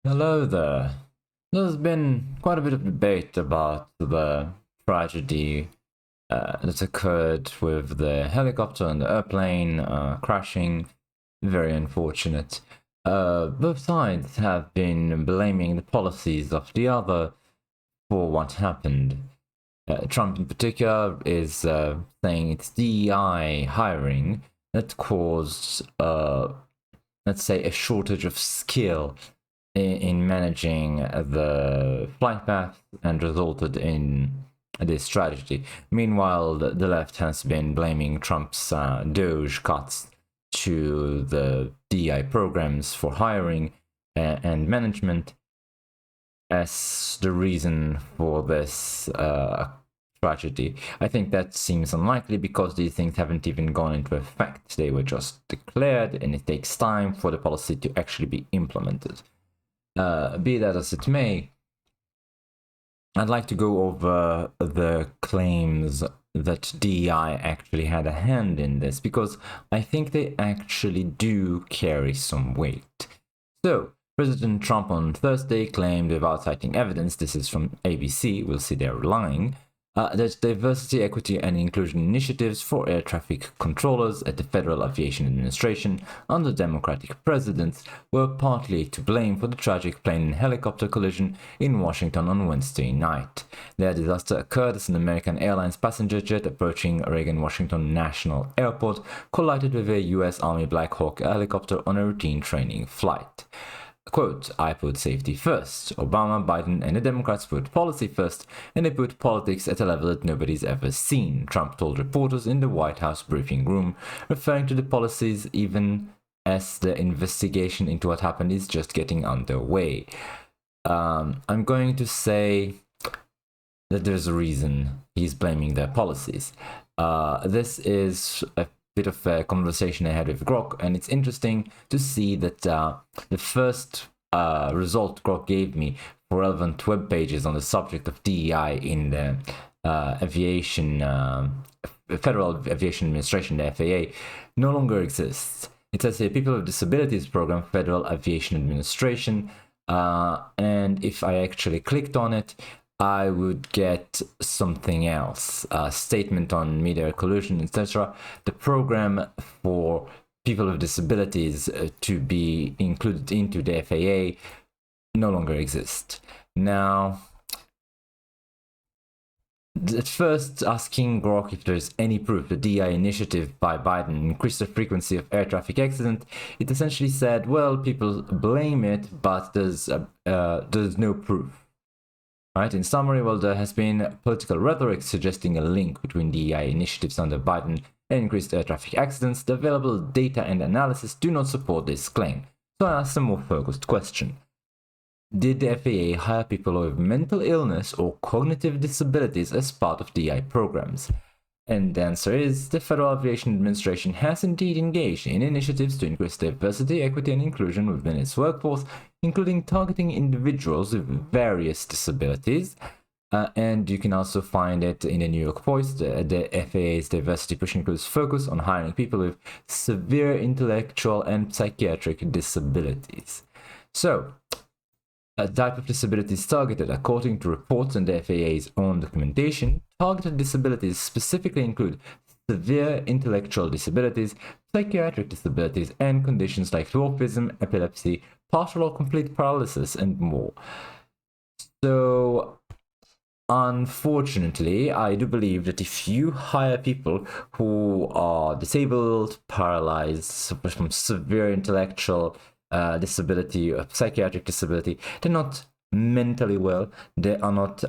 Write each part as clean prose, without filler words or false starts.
Hello there. There's been quite a bit of debate about the tragedy that occurred with the helicopter and the airplane crashing. Very unfortunate. Both sides have been blaming the policies of the other for what happened. Trump, in particular, is saying it's DEI hiring that caused, let's say, a shortage of skill in managing the flight path and resulted in this tragedy. Meanwhile, the left has been blaming Trump's Doge cuts to the DI programs for hiring and management as the reason for this tragedy. I think that seems unlikely because these things haven't even gone into effect. They were just declared, and it takes time for the policy to actually be implemented. Be that as it may, I'd like to go over the claims that DEI actually had a hand in this, because I think they actually do carry some weight. So, President Trump on Thursday claimed, without citing evidence, this is from ABC, we'll see they're lying, that diversity, equity, and inclusion initiatives for air traffic controllers at the Federal Aviation Administration under Democratic presidents were partly to blame for the tragic plane and helicopter collision in Washington on Wednesday night. The disaster occurred as an American Airlines passenger jet approaching Reagan-Washington National Airport collided with a U.S. Army Black Hawk helicopter on a routine training flight. Quote, I put safety first. Obama, Biden, and the Democrats put policy first, and they put politics at a level that nobody's ever seen, Trump told reporters in the White House briefing room, referring to the policies even as the investigation into what happened is just getting underway. I'm going to say that there's a reason he's blaming their policies. This is a bit of a conversation I had with Grok, and it's interesting to see that the first result Grok gave me for relevant web pages on the subject of DEI in the Federal Aviation Administration, the FAA, no longer exists. It says here, People with Disabilities Program, Federal Aviation Administration, and if I actually clicked on it, I would get something else, a statement on media collusion, etc. The program for people with disabilities to be included into the FAA no longer exists. Now, at first, asking Grok if there's any proof the DI initiative by Biden increased the frequency of air traffic accidents, it essentially said, well, people blame it, but there's no proof. Right. In summary, well, there has been political rhetoric suggesting a link between DEI initiatives under Biden and increased air traffic accidents. The available data and analysis do not support this claim. So I asked a more focused question. Did the FAA hire people with mental illness or cognitive disabilities as part of DEI programs? And the answer is, the Federal Aviation Administration has indeed engaged in initiatives to increase diversity, equity, and inclusion within its workforce, including targeting individuals with various disabilities. And you can also find it in the New York Post. The FAA's diversity push includes focus on hiring people with severe intellectual and psychiatric disabilities. So, a type of disabilities targeted, according to reports in the FAA's own documentation, targeted disabilities specifically include severe intellectual disabilities, psychiatric disabilities, and conditions like dwarfism, epilepsy, partial or complete paralysis, and more. So, unfortunately, I do believe that if you hire people who are disabled, paralyzed, suffer from severe intellectual disability or psychiatric disability, they're not mentally well, they are not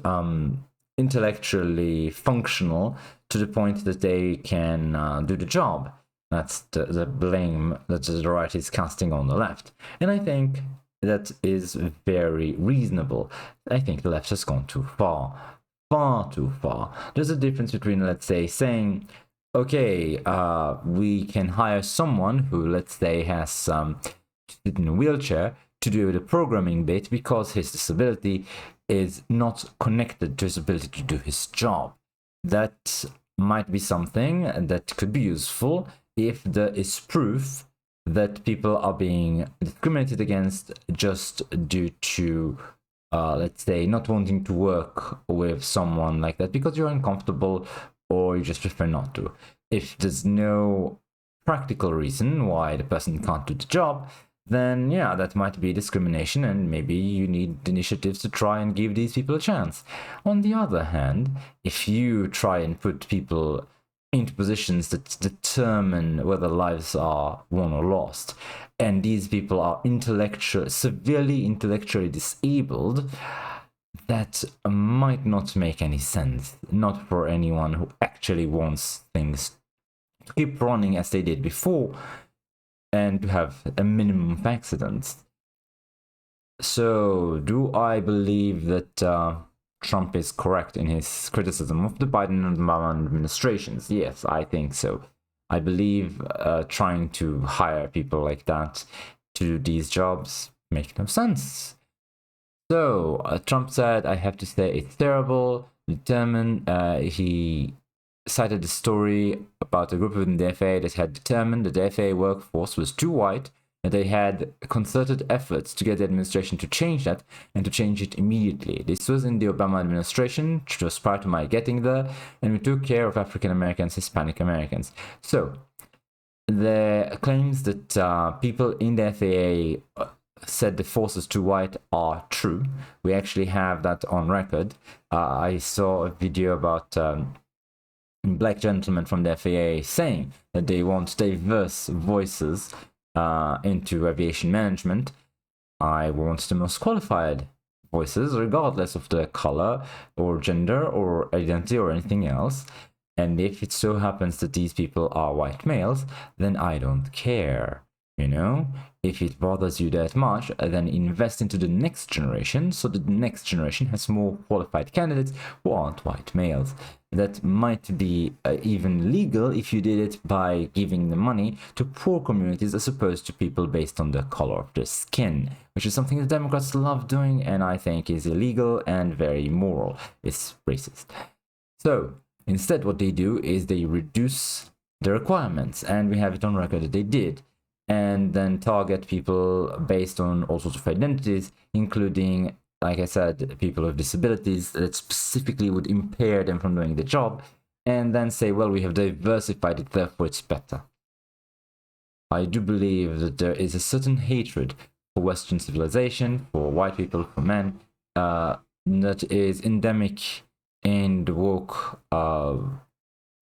intellectually functional to the point that they can do the job. That's the blame that the right is casting on the left. And I think that is very reasonable. I think the left has gone too far. Far too far. There's a difference between, let's say, saying, okay, we can hire someone who, let's say, has sit in a wheelchair to do the programming bit because his disability is not connected to his ability to do his job. That might be something that could be useful if there is proof that people are being discriminated against just due to, let's say, not wanting to work with someone like that because you're uncomfortable or you just prefer not to. If there's no practical reason why the person can't do the job, then yeah, that might be discrimination, and maybe you need initiatives to try and give these people a chance. On the other hand, if you try and put people into positions that determine whether lives are won or lost, and these people are severely intellectually disabled, that might not make any sense. Not for anyone who actually wants things to keep running as they did before and to have a minimum of accidents. So, do I believe that Trump is correct in his criticism of the Biden and Obama administrations? Yes, I think so. I believe trying to hire people like that to do these jobs makes no sense. So, Trump said, I have to say it's terrible, determined. He cited a story about a group within the FAA that had determined that the FAA workforce was too white, and they had concerted efforts to get the administration to change that and to change it immediately. This was in the Obama administration, which was prior to my getting there, and we took care of African Americans, Hispanic Americans. So, the claims that people in the FAA said the force is too white are true. We actually have that on record. I saw a video about black gentlemen from the FAA saying that they want diverse voices into aviation management. I want the most qualified voices, regardless of their color or gender or identity or anything else. And if it so happens that these people are white males, then I don't care. You know, if it bothers you that much, then invest into the next generation so that the next generation has more qualified candidates who aren't white males. That might be even legal if you did it by giving the money to poor communities as opposed to people based on the color of their skin, which is something the Democrats love doing and I think is illegal and very immoral. It's racist. So instead, what they do is they reduce the requirements, and we have it on record that they did, and then target people based on all sorts of identities, including, like I said, people with disabilities that specifically would impair them from doing the job, and then say, well, we have diversified it, therefore it's better. I do believe that there is a certain hatred for Western civilization, for white people, for men, that is endemic in the woke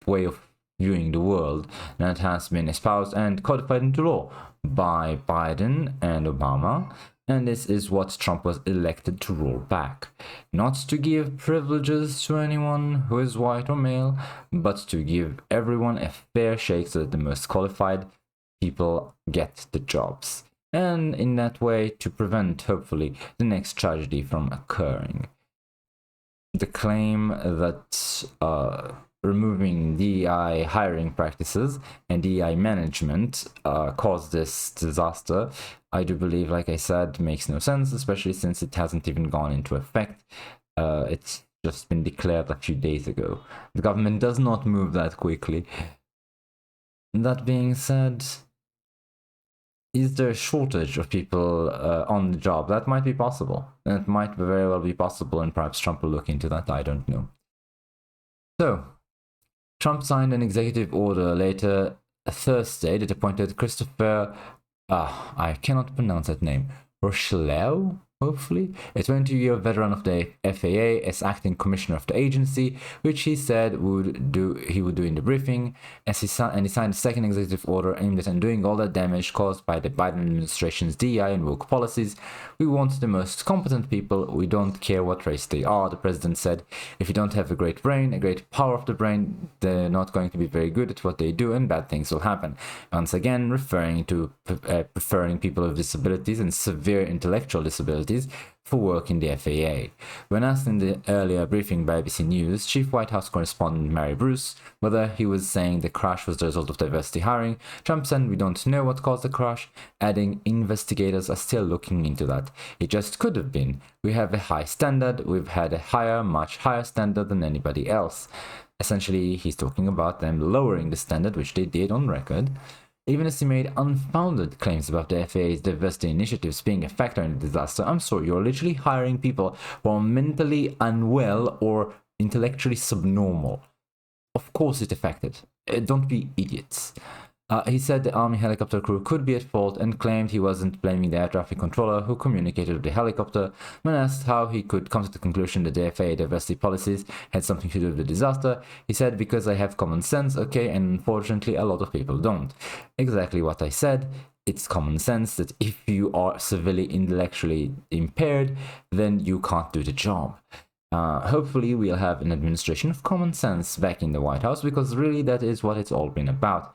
way of viewing the world that has been espoused and codified into law by Biden and Obama, and this is what Trump was elected to roll back. Not to give privileges to anyone who is white or male, but to give everyone a fair shake so that the most qualified people get the jobs, and in that way to prevent, hopefully, the next tragedy from occurring. The claim that removing DEI hiring practices and DEI management caused this disaster, I do believe, like I said, makes no sense, especially since it hasn't even gone into effect. It's just been declared a few days ago. The government does not move that quickly. That being said, is there a shortage of people on the job? That might be possible. That might very well be possible, and perhaps Trump will look into that. I don't know. So, Trump signed an executive order later Thursday that appointed Christopher, I cannot pronounce that name, Rocheleau, hopefully, a 20-year veteran of the FAA as acting commissioner of the agency, which he said he would do in the briefing, and he signed a second executive order aimed at undoing all the damage caused by the Biden administration's DEI and woke policies. We want the most competent people. We don't care what race they are, the president said. If you don't have a great brain, a great power of the brain, they're not going to be very good at what they do, and bad things will happen. Once again, referring to preferring people with disabilities and severe intellectual disabilities for work in the FAA. When asked in the earlier briefing by ABC News, Chief White House correspondent Mary Bruce whether he was saying the crash was the result of diversity hiring, Trump said we don't know what caused the crash, adding investigators are still looking into that. It just could have been. We have a high standard. We've had a much higher standard than anybody else. Essentially, he's talking about them lowering the standard, which they did on record. even as he made unfounded claims about the FAA's diversity initiatives being a factor in the disaster. I'm sorry, you're literally hiring people who are mentally unwell or intellectually subnormal. Of course it affected. Don't be idiots. He said the Army helicopter crew could be at fault and claimed he wasn't blaming the air traffic controller who communicated with the helicopter. When asked how he could come to the conclusion that the FAA diversity policies had something to do with the disaster, he said, because I have common sense, okay, and unfortunately a lot of people don't. Exactly what I said. It's common sense that if you are severely intellectually impaired, then you can't do the job. Hopefully we'll have an administration of common sense back in the White House, because really that is what it's all been about.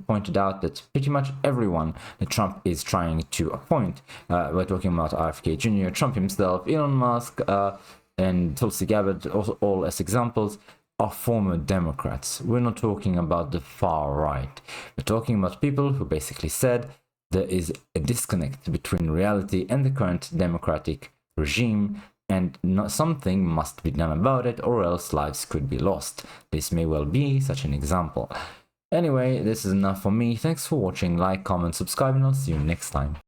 Pointed out that pretty much everyone that Trump is trying to appoint, we're talking about RFK Jr., Trump himself, Elon Musk, and Tulsi Gabbard, also all as examples, are former Democrats. We're not talking about the far right. We're talking about people who basically said there is a disconnect between reality and the current democratic regime, and something must be done about it, or else lives could be lost. This may well be such an example. Anyway, this is enough for me. Thanks for watching. Like, comment, subscribe, and I'll see you next time.